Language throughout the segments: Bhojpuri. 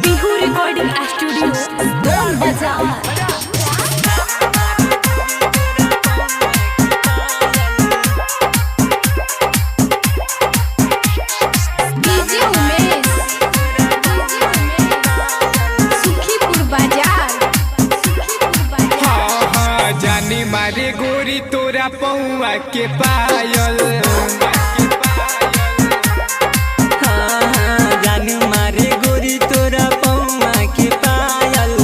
बिहू रिकॉर्डिंग स्टूडियो दोन बाजार। मारे गोरी तोरा पौआ के पायल, हाँ जान मारे गोरी तोरा पौआ के पायल।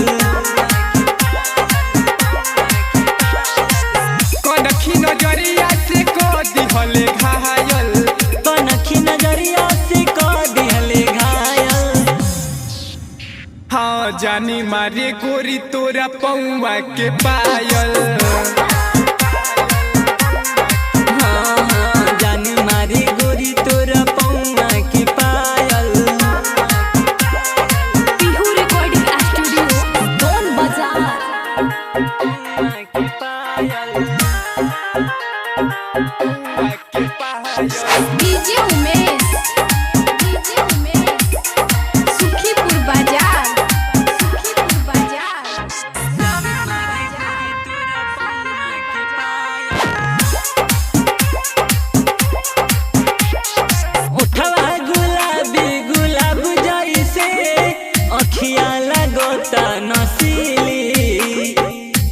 कनखी नजरिया से को दिहले घायल, कनखी नजरिया से को दिहले घायल। हाँ जानी मारे गोरी तोरा पौआ के पायल। डीजे उमेश, सुखीपुर बाजार, सुखीपुर बाजार। उठवा गुलाबी गुलाब जैसे अखिया लगोता नसीली।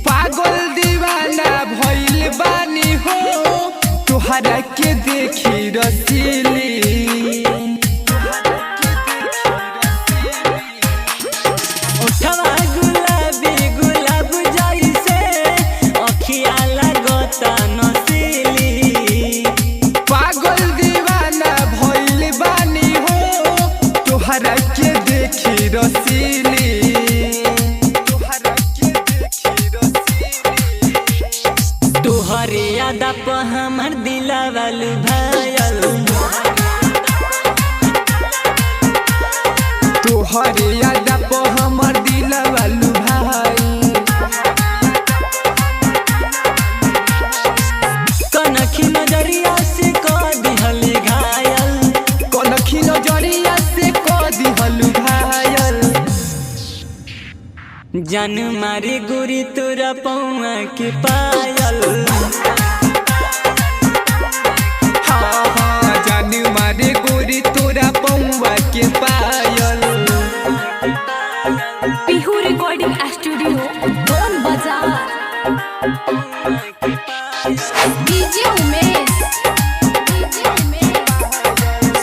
पागल दीवाना भइल बानी हो तुहरा के देखी रसीली। उठवा गुलाबी गुलाब जैसे अखिया लगोता नसीली। पागल दीवाना भइल बानी हो तुहरा के देखी रसीली। तोहरे यादा पे हमर दिलवा लुभायल, तोहरे यादा पे हमर दिलवा लुभायल। कनखी नजरिया से को दिहले घायल, कनखी नजरिया से को दिहलु घायल। जान मारे गोरी तोरा पौआ के पायल। हाँ हाँ जान मारे गोरी तोरा पौआ के पायल। बिहू रिकॉर्डिंग स्टूडियो दोन बाजार। डीजे उमेश,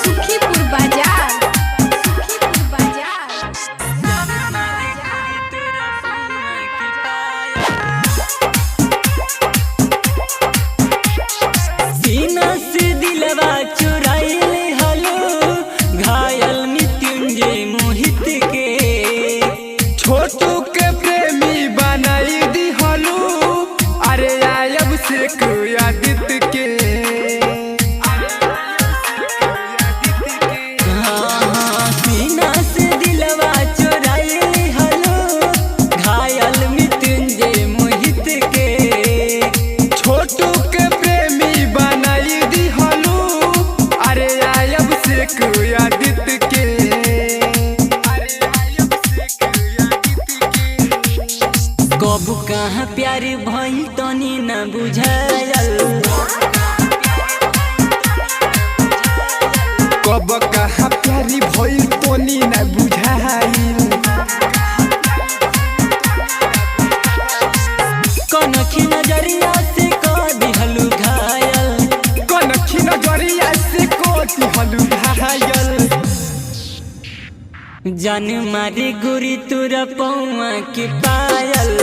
सुखीपुर बाजार, सुखीपुर बाजार। सीना से दिलवा चुराइले हलो घायल मृत्युंजय मोहित के। छोटू के प्रेमी बनाई दिहलु अरे आयब से आदित्य के। हाँ सीना से दिलवा चुराइले हलो घायल मृत्युंजय मोहित के। छोटू के प्रेमी बनाई दिहलु अरे आयब से आदित्य के। कब कहाँ प्यार भइल तनी न बुझायल, कब कहाँ प्यारी भइल तोनी न बुझाइल। कनखी नजरिया से को दिहलु घायल, कनखी नजरिया से को दिहलु घायल। जान मारे गोरी तोरा पौआ के पायल।